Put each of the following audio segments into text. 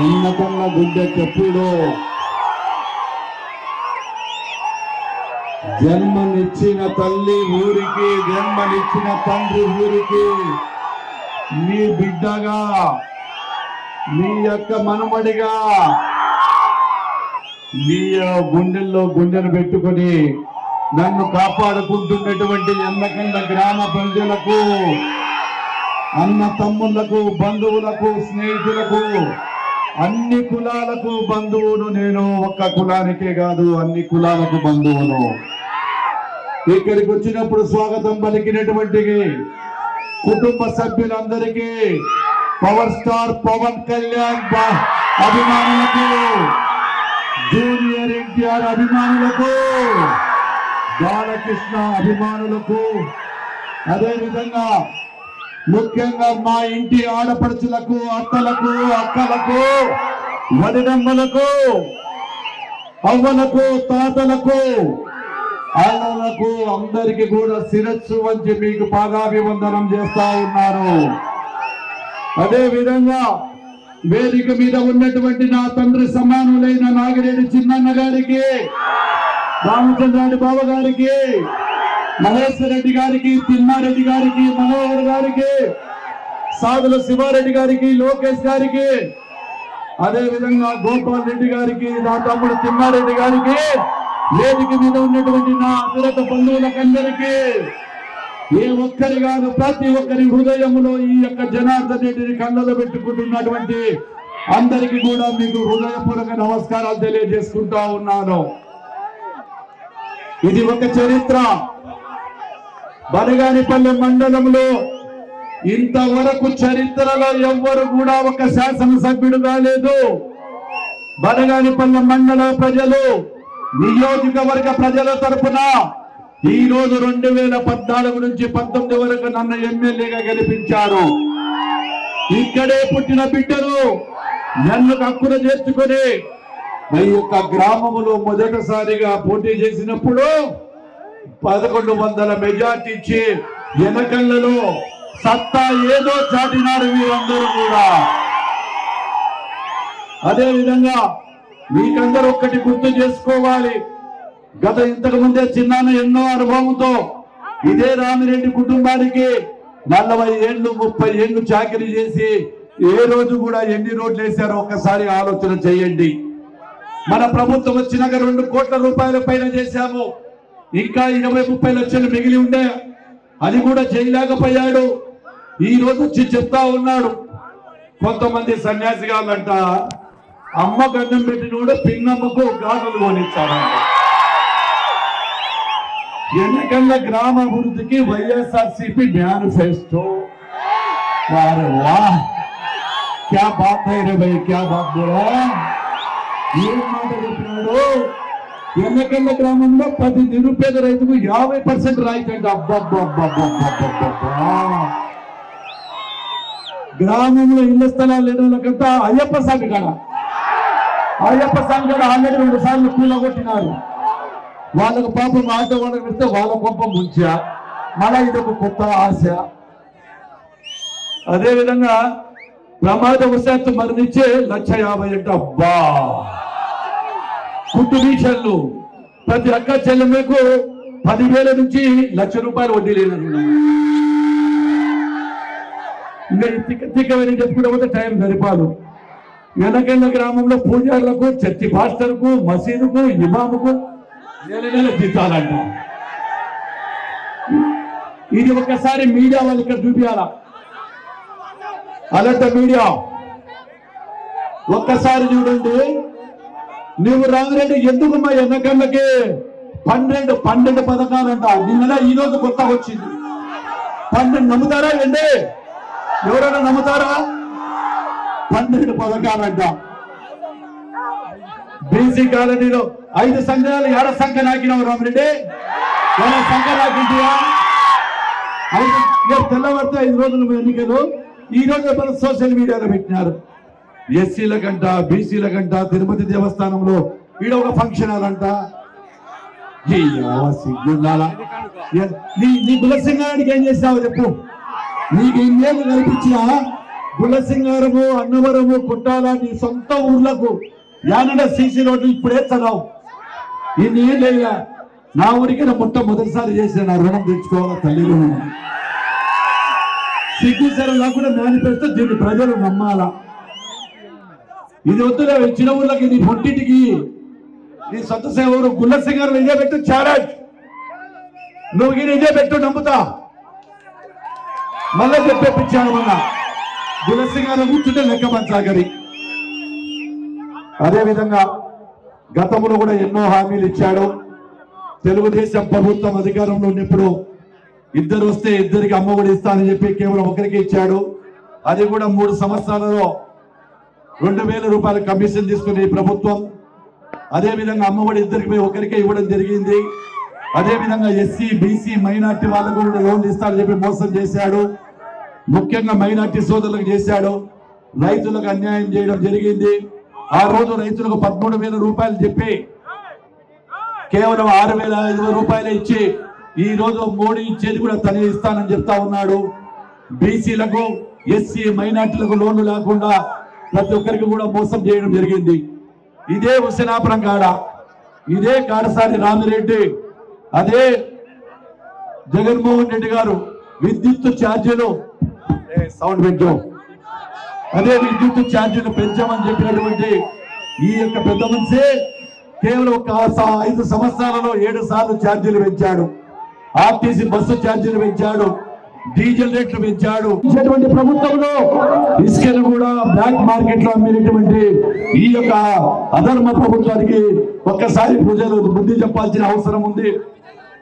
ఉన్నతన్న గుండె చెప్పుడు జన్మనిచ్చిన తల్లి ఊరికి, జన్మనిచ్చిన తండ్రి ఊరికి మీ బిడ్డగా, మీ యొక్క మనమడిగా మీ గుండెల్లో గుండెను పెట్టుకొని నన్ను కాపాడుకుంటున్నటువంటి ఎన్నకంద గ్రామ ప్రజలకు, అన్న తమ్ముళ్లకు, బంధువులకు, స్నేహితులకు, అన్ని కులాలకు బంధువును నేను. ఒక్క కులానికే కాదు, అన్ని కులాలకు బంధువును. ఇక్కడికి వచ్చినప్పుడు స్వాగతం పలికినటువంటి కుటుంబ సభ్యులందరికీ, పవర్ స్టార్ పవన్ కళ్యాణ్ అభిమానులకు, జూనియర్ ఎన్టీఆర్ అభిమానులకు, బాలకృష్ణ అభిమానులకు, అదేవిధంగా ముఖ్యంగా మా ఇంటి ఆడపడుచులకు, అత్తలకు, అక్కలకు, వదినమ్మలకు, అవ్వలకు, తాతలకు, అన్నలకు అందరికీ కూడా శిరస్సు వంచి మీకు పాదాభివందనం చేస్తా ఉన్నారు. అదే విధంగా వేదిక మీద ఉన్నటువంటి నా తండ్రి సమానులైన నాగిరెడ్డి చిన్నన్న గారికి, రామచంద్రారెడ్డి బాబు గారికి, మహేశ్వర రెడ్డి గారికి, తిమ్మారెడ్డి గారికి, మనోహర్ గారికి, సాదుల శివారెడ్డి గారికి, లోకేష్ గారికి, అదే విధంగా గోపాల్ రెడ్డి గారికి, నా తమ్ముడు తిమ్మారెడ్డి గారికి, వేదిక మీద ఉన్నటువంటి నా అతిరత బంధువులకందరికీ, ఏ ఒక్కరి కాదు ప్రతి ఒక్కరి హృదయంలో ఈ యొక్క జనార్దన్ రెడ్డిని కళ్ళలో పెట్టుకుంటున్నటువంటి అందరికీ కూడా మీకు హృదయపూర్వక నమస్కారాలు తెలియజేసుకుంటా ఉన్నాను. ఇది ఒక చరిత్ర. బనగానిపల్లె మండలంలో ఇంతవరకు చరిత్రలో ఎవ్వరు కూడా ఒక శాసనసభ్యుడు కాలేదు. బనగానిపల్లె మండల ప్రజలు, నియోజకవర్గ ప్రజల తరపున ఈ రోజు 2014 నుంచి 19 వరకు నన్ను ఎమ్మెల్యేగా గెలిపించారు. ఇక్కడే పుట్టిన బిడ్డను నన్ను హక్కున చేర్చుకొని ఈ యొక్క గ్రామములో మొదటిసారిగా పోటీ చేసినప్పుడు 1100 మెజార్టీ ఇచ్చి ఎన్నికలలో సత్తా ఏదో చాటినారు వీరందరూ కూడా. అదే విధంగా మీకందరూ ఒక్కటి గుర్తు చేసుకోవాలి. గత ఇంతకు ముందే చిన్నాన్న ఎన్నో అనుభవంతో ఇదే రామిరెడ్డి కుటుంబానికి 40 ఏళ్ళు 30 ఏళ్ళు చాకరీ చేసి ఏ రోజు కూడా ఎన్ని రోడ్లు వేశారో ఒక్కసారి ఆలోచన చేయండి. మన ప్రభుత్వం వచ్చినాక 2 కోట్ల రూపాయల పైన చేశాము. ఇంకా 20-30 లక్షలు మిగిలి ఉండే, అది కూడా చేయలేకపోయాడు. ఈ రోజు వచ్చి చెప్తా ఉన్నాడు, కొంతమంది సన్యాసిగాళ్ళంట అమ్మ గన్నం పెట్టినోడు పిన్నమ్మకు గాజులు కొనిచ్చాడంట. ఎన్నికల గ్రామ అభివృద్ధికి వైఎస్ఆర్సీపీ మేనిఫెస్టో. వారే వాహ్, క్యా బాత్ హై రే భయ్, క్యా బాత్ బోలా. ఏం మాట చెప్పినాడు, ఎన్నికల గ్రామంలో 10 నిరుపేద రైతుకు 50% రాయితండి. అబ్బబ్బబ్బబ్బబ్బబ్బబ్బా. గ్రామంలో ఇళ్ల స్థలాలు లేని వాళ్ళకంతా అయ్యప్ప స్వామి కాడ ఆల్రెడీ 2 సార్లు కూలగొట్టినారు. వాళ్ళకు పాపం ఆటో వాళ్ళకి పెడితే వాళ్ళ కోపం ముంచా, మళ్ళా ఇదొక కొత్త ఆశ. అదేవిధంగా ప్రమాదవశాత్తు మరణించే 1,50,000 అంటే అబ్బా. కుటుంబీషన్లు ప్రతి అక్క చెల్లెమ్మకు 10,000 నుంచి 1,00,000 రూపాయలు వడ్డీ లేదన్నారు. ఇంకా తిక్కవని చెప్పుకుంటే టైం సరిపాదు. వెనకన్న గ్రామంలో పూజారులకు, చర్చి పాస్టర్కు, మసీదుకు, ఇమాముకు నెల జీతాలంట. ఇది ఒక్కసారి మీడియా వాళ్ళు ఇక్కడ చూపించాలా. అలంట మీడియా ఒక్కసారి చూడండి. నువ్వు రామిరెడ్డి ఎందుకు మా ఎన్నకళ్ళకి 12 పథకాలంట. నిన్న ఈ రోజు కొత్తగా వచ్చింది 12. నమ్ముతారా అండి? ఎవరైనా నమ్ముతారా? 12 పథకాలంట. బీసీ కాలనీలో 5 సంఘాలు ఏడ సంఖ్య నాకినావు రామిరెడ్డి? సంఖ్య నాకింటియా? తెల్లవారితే 5 రోజులు ఎన్నికలు. ఈ రోజు మన సోషల్ మీడియాలో పెట్టినారు. ఎస్సీల కంట, బీసీల కంట, తిరుపతి దేవస్థానంలో ఈడ ఒక ఫంక్షన్ హాల్ అంట. నీ కులసింగానికి ఏం చేసావు చెప్పు. నీకు ఇన్నేళ్ళు కల్పించినా గులసింగారము, అన్నవరము, కుట్టాల నీ సొంత ఊర్లకు యానడ సీసీ రోడ్లు ఇప్పుడే చదవు. ఇది ఏం లేదా నా ఊరికి మొట్టమొదటిసారి చేసిన నా రుణం తెచ్చుకోవాలా తల్లి రుణం. సిగ్గుసరం లేకుండా మేనిఫెస్టో దీన్ని ప్రజలు నమ్మాలా. ఇది వద్దులే ఇచ్చిన ఊళ్ళకి నీ పొట్టింటికి నీ సొంత సేవరు గుల్లసింగారు ఇదే పెట్టు ఛాలెంజ్. నువ్వు ఇదే పెట్టు నమ్ముతా. మళ్ళా చెప్పేపించాను మొన్న గుల్లసింగారు కూర్చుంటే లెక్క పంచాగరి. అదేవిధంగా గతంలో కూడా ఎన్నో హామీలు ఇచ్చాడు. తెలుగుదేశం ప్రభుత్వం అధికారంలో ఉన్నప్పుడు ఇద్దరు వస్తే ఇద్దరికి అమ్మ కూడా ఇస్తానని చెప్పి కేవలం ఒకరికి ఇచ్చాడు. అది కూడా 3 సంవత్సరాలలో 2000 రూపాయల కమిషన్ తీసుకునే ప్రభుత్వం. అదేవిధంగా అమ్మఒడి ఇద్దరికి ఒకరికే ఇవ్వడం జరిగింది. అదేవిధంగా ఎస్సీ బీసీ మైనార్టీ వాళ్ళకు కూడా లోన్లు ఇస్తానని చెప్పి మోసం చేశాడు. ముఖ్యంగా మైనార్టీ సోదరులకు చేశాడు. రైతులకు అన్యాయం చేయడం జరిగింది. ఆ రోజు రైతులకు 13,000 రూపాయలు చెప్పి కేవలం 6,500 రూపాయలు ఇచ్చి ఈ రోజు మోడీ ఇచ్చేది కూడా తనే ఇస్తానని చెప్తా ఉన్నాడు. బీసీలకు ఎస్సీ మైనార్టీలకు లోన్లు లేకుండా ప్రతి ఒక్కరికి కూడా మోసం చేయడం జరిగింది. ఇదే హుసేనాపురం కాడ, ఇదే కాడసాని రామిరెడ్డి, అదే జగన్మోహన్ రెడ్డి గారు విద్యుత్ ఛార్జీలు పెంచామని చెప్పినటువంటి ఈ యొక్క పెద్ద మనిషి కేవలం ఒక 5 సంవత్సరాలలో 7 సార్లు ఛార్జీలు పెంచాడు. ఆర్టీసీ బస్సు ఛార్జీలు పెంచాడు, డీజిల్ రేట్లు పెంచాడు. ప్రభుత్వంలో ఇసుకను కూడా బ్లాక్ మార్కెట్ లో అమ్మినటువంటి ఈ యొక్క అధర్మ ప్రభుత్వానికి ఒక్కసారి ప్రజలు బుద్ధి చెప్పాల్సిన అవసరం ఉంది.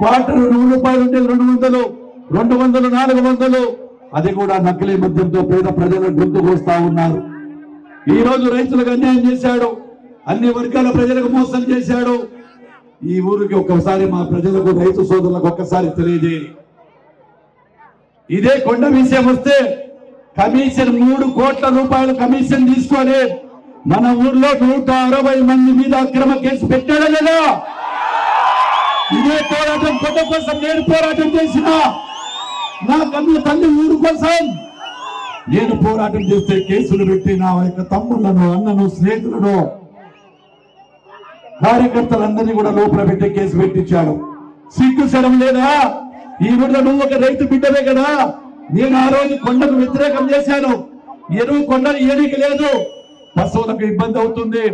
క్వార్టర్ రూపాయలు ఉంటే 200, 200, 400 అది కూడా నకిలీ మద్యంతో పేద ప్రజలను గొంతుకొస్తా ఉన్నారు. ఈ రోజు రైతులకు అన్యాయం చేశాడు, అన్ని వర్గాల ప్రజలకు మోసం చేశాడు. ఈ ఊరికి ఒక్కసారి మా ప్రజలకు రైతు సోదరులకు ఒక్కసారి తెలియజేయాలి. ఇదే కొండ విషయం వస్తే కమిషన్ 3 కోట్ల రూపాయలు కమిషన్ తీసుకొని మన ఊర్లో 160 మంది మీద అక్రమ కేసు పెట్టాడా లేదా? ఇదే పోరాటం కొండ కోసం నేను పోరాటం చేసిన నా కన్ను తల్లి ఊరు కోసం నేను పోరాటం చేస్తే కేసులు పెట్టి నా యొక్క తమ్ముళ్లను, అన్నను, స్నేహితులను, కార్యకర్తలందరినీ కూడా లోపల పెట్టి కేసు పెట్టించాడు. సిగ్గు శరం లేదా? ఈ ఊళ్ళో నువ్వు ఒక రైతు బిడ్డవే కదా. నేను ఆ రోజు కొండకు వ్యతిరేకం చేశాను. ఎరువు కొండలు ఏడికి లేదు, పశువులకు ఇబ్బంది అవుతుంది,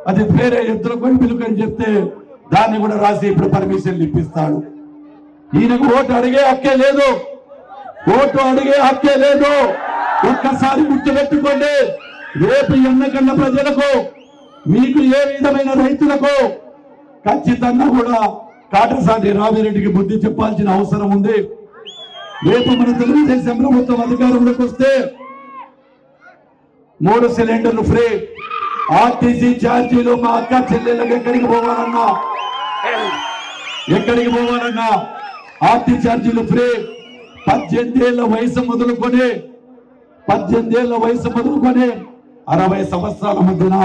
అది వేరే ఎద్దుల కొని పిలుకని చెప్తే దాన్ని కూడా రాసి ఇప్పుడు పర్మిషన్లు ఇప్పిస్తాడు. ఈయనకు ఓటు అడిగే హక్కే లేదు, ఓటు అడిగే హక్కే లేదు. ఒక్కసారి గుర్తుపెట్టుకోండి, రేపు ఎన్నికల ప్రజలకు మీకు ఏ విధమైన రైతులకు ఖచ్చితంగా కూడా కాటసాని రామిరెడ్డికి బుద్ధి చెప్పాల్సిన అవసరం ఉంది. రేపు మన తెలుగుదేశం ప్రభుత్వం అధికారంలోకి వస్తే 3 సిలిండర్లు ఫ్రీ, ఆర్టీసీ ఛార్జీలు మా అక్క చెల్లెళ్ళకి ఎక్కడికి పోవాలన్నా ఆర్టీ ఛార్జీలు ఫ్రీ. 18 ఏళ్ల వయసు మొదలుకొని 60 సంవత్సరాల మధ్యన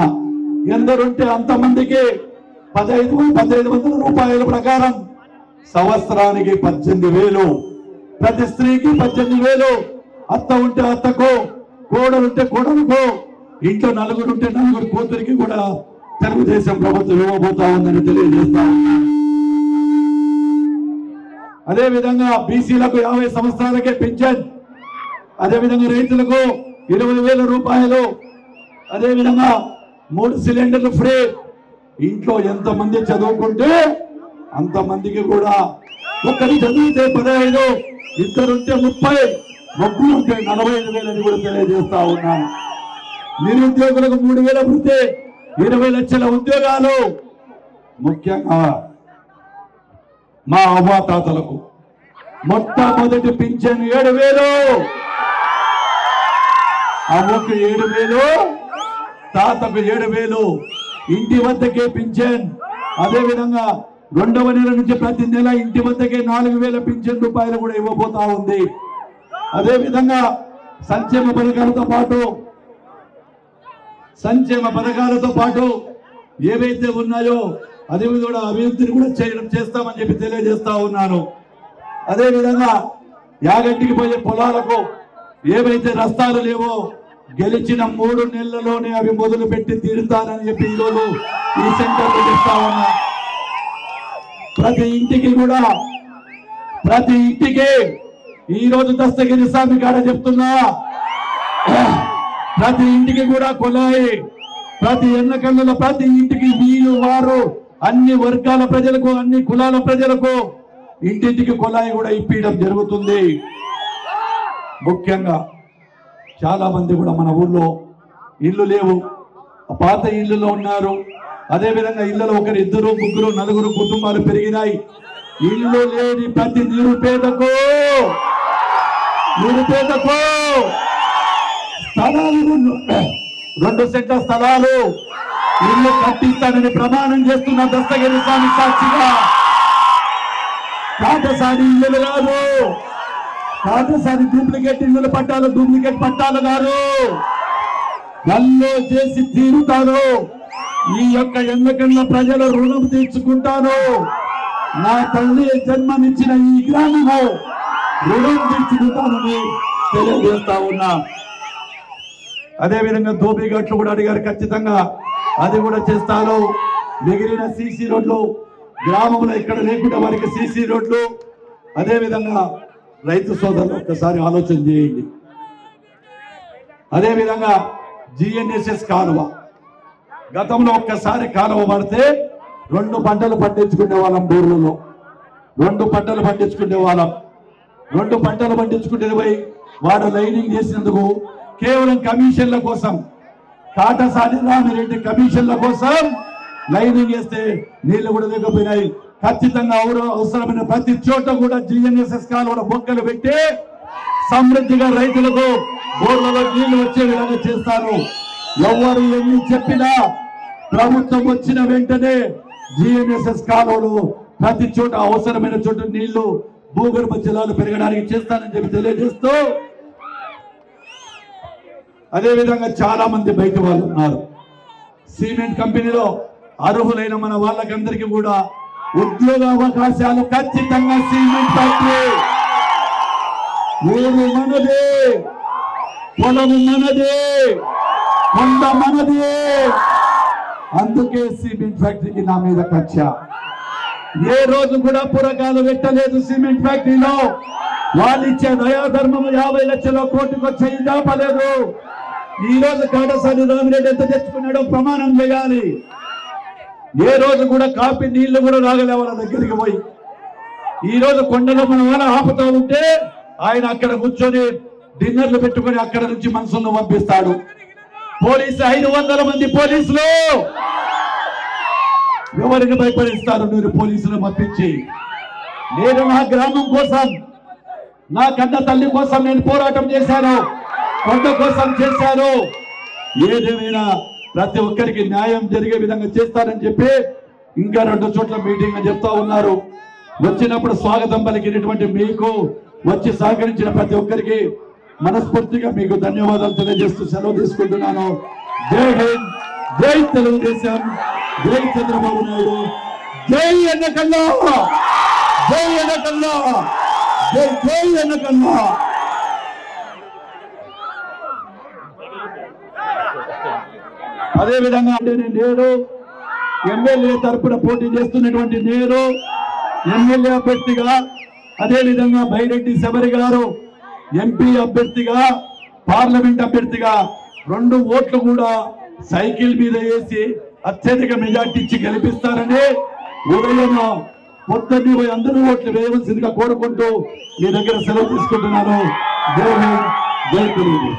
ఎందరుంటే అంతమందికి 1500 రూపాయల ప్రకారం సంవత్సరానికి 18,000. ప్రతి స్త్రీకి 18,000. అత్త ఉంటే అత్తకు, కోడలుంటే కోడలకు, ఇంట్లో 4 ఉంటే 4 కూతురికి కూడా తెలుగుదేశం ప్రభుత్వం ఇవ్వబోతా ఉందని తెలియజేస్తా. అదే విధంగా బీసీలకు 50 సంవత్సరాలకే పింఛన్, అదే విధంగా రైతులకు 20,000 రూపాయలు, అదే విధంగా 3 సిలిండర్లు ఫ్రీ. ఇంట్లో ఎంతమంది చదువుకుంటే అంతమందికి కూడా, ఒకరి చదివితే 15, ఇద్దరుంటే 30, ముగ్గురుంటే 45,000 అని కూడా తెలియజేస్తా ఉన్నాను. నిరుద్యోగులకు 3,000 వృత్తి, 20 లక్షల ఉద్యోగాలు. ముఖ్యంగా మా అవ్వాతాతలకు మొట్టమొదటి పింఛన్ 7,000, అవ్వకు 7,000, తాతకు 7,000, ఇంటి వద్దకే పింఛన్. అదే విధంగా 2వ నెల నుంచి ప్రతి నెల ఇంటి వద్దకే 4,000 పింఛన్ రూపాయలు కూడా ఇవ్వబోతా ఉంది. అదే విధంగా సంక్షేమ పథకాలతో పాటు ఏవైతే ఉన్నాయో అది కూడా అభివృద్ధిని కూడా చేస్తామని చెప్పి తెలియజేస్తా ఉన్నాను. అదే విధంగా యాగంటికి పోయే పొలాలకు ఏవైతే రస్తాలు లేవో గెలిచిన 3 నెలల్లోనే అవి మొదలు పెట్టి తీరుతానని చెప్పి ఈరోజు ఈ సెంటర్లో చెప్తా ఉన్నా. ప్రతి ఇంటికి ఈరోజు దస్తగిరి స్వామి కాడ చెప్తున్నా, ప్రతి ఇంటికి కూడా కుళాయి, ప్రతి ఎన్నకన్నుల ప్రతి ఇంటికి వీరు వారు అన్ని వర్గాల ప్రజలకు అన్ని కులాల ప్రజలకు ఇంటింటికి కుళాయి కూడా ఇప్పించడం జరుగుతుంది. ముఖ్యంగా చాలా మంది కూడా మన ఊర్లో ఇల్లు లేవు, పాత ఇళ్ళలో ఉన్నారు. అదేవిధంగా ఇళ్లలో 1, 2, 3, 4 కుటుంబాలు పెరిగినాయి. ఇల్లు లేని ప్రతి నిరుపేదకు స్థలాలు 2 సెంట్ల స్థలాలు ఇల్లు కట్టిస్తానని ప్రమాణం చేస్తున్న దస్తగిరి స్వామి సాక్షిగా. కాటసారి ఇల్లులు కాదు, కాటసారి డూప్లికేట్ ఇల్లుల పట్టాలు, డూప్లికేట్ పట్టాలు కాదు, గల్లో చేసి తీరుతాను. ఈ యొక్క ఎన్నకన్న ప్రజల రుణం తీర్చుకుంటాను. నా తల్లి జన్మనిచ్చిన ఈ గ్రామము రుణం తీర్చుకుంటానని తెలియజేస్తా ఉన్నా. అదేవిధంగా దోబిఘాట్లు కూడా అడిగారు, ఖచ్చితంగా అది కూడా చేస్తాను. మిగిలిన సీసీ రోడ్లు గ్రామంలో ఇక్కడ లేకుండా వారికి సీసీ రోడ్లు. అదేవిధంగా రైతు సోదరులు ఒక్కసారి ఆలోచన చేయండి. అదేవిధంగా జిఎన్ఎస్ఎస్ కాలువ, గతంలో ఒక్కసారి కాలువ పడితే 2 పంటలు పండించుకునే వాళ్ళం. బోర్లలో 2 పంటలు పండించుకునే వాళ్ళం. 2 పంటలు పండించుకునే పోయి వాడు లైనింగ్ చేసినందుకు కేవలం కమిషన్ల కోసం, కాటసాని రామిరెడ్డి కమిషన్ల కోసం లైనింగ్ చేస్తే నీళ్లు కూడా లేకపోయినాయి. ఖచ్చితంగా అవసరమైన ప్రతి చోట కూడా జిఎన్ఎస్ఎస్ కాలువల బొక్కలు పెట్టి సమృద్ధిగా రైతులకు బోర్లలో నీళ్లు వచ్చే విధంగా చేస్తారు. ఎవరు ఎన్ని చెప్పినా ప్రభుత్వం వచ్చిన వెంటనే జిఎన్ఎస్ఎస్ కాలువలు ప్రతి చోట అవసరమైన చోట నీళ్లు భూగర్భ జలాలు పెరగడానికి చేస్తానని చెప్పి తెలియజేస్తూ, అదేవిధంగా చాలా మంది బయట వాళ్ళు ఉన్నారు. సిమెంట్ కంపెనీలో అర్హులైన మన వాళ్ళకందరికీ కూడా ఉద్యోగ అవకాశాలు ఖచ్చితంగా. సిమెంట్ ఫ్యాక్టరీ ఊరు మనదే, పొలము మనదే, కొండ మనదే. అందుకే సిమెంట్ ఫ్యాక్టరీకి నా మీద కక్ష. ఏ రోజు కూడా పురకాలు పెట్టలేదు సిమెంట్ ఫ్యాక్టరీలో. వాళ్ళు ఇచ్చే దయాధర్మం 50 లక్షల కోటికి చెయ్యి దాపలేదు. ఈ రోజు కాటసాని రామిరెడ్డి ఎంత తెచ్చుకున్నాడో ప్రమాణం చేయాలి. ఏ రోజు కూడా కాపీ నీళ్లు కూడా రాగలే వాళ్ళ దగ్గరికి పోయి. ఈ రోజు కొండలో మన వాళ్ళ ఆపుతూ ఉంటే ఆయన అక్కడ కూర్చొని డిన్నర్లు పెట్టుకొని అక్కడ నుంచి మనుషులను పంపిస్తాడు. పోలీసు 500 మంది పోలీసులు ఎవరికి భయపడిస్తారు? మీరు పోలీసులు పంపించి. నేను నా గ్రామం కోసం, నా కన్న తల్లి కోసం నేను పోరాటం చేశాను, కొండ కోసం చేశాను. ఏదేమైనా ప్రతి ఒక్కరికి న్యాయం జరిగే విధంగా చేస్తారని చెప్పి ఇంకా 2 చోట్ల మీటింగ్ అని చెప్తా ఉన్నారు. వచ్చినప్పుడు స్వాగతం పలికినటువంటి మీకు, వచ్చి సహకరించిన ప్రతి ఒక్కరికి మనస్ఫూర్తిగా మీకు ధన్యవాదాలు తెలియజేస్తూ సెలవు తీసుకుంటున్నాను. జై హింద్, జై తెలుగుదేశం, జై చంద్రబాబు నాయుడు, జై ఎన్నకన్నా, జై ఎన్నకన్నా, జై జై ఎన్నకన్నా. అదేవిధంగా నేను ఎమ్మెల్యే తరఫున పోటీ చేస్తున్నటువంటి నేను ఎమ్మెల్యే అభ్యర్థిగా, అదేవిధంగా బైరెడ్డి శబరి గారు ఎంపీ అభ్యర్థిగా, పార్లమెంట్ అభ్యర్థిగా 2 ఓట్లు కూడా సైకిల్ మీద వేసి అత్యధిక మెజార్టీ ఇచ్చి గెలిపిస్తారని ఉదయం పొద్దున్నే అందరూ ఓట్లు వేయవలసిందిగా కోరుకుంటూ మీ దగ్గర సెలవు తీసుకుంటున్నాను. జై హింద్, జై తెలుగు.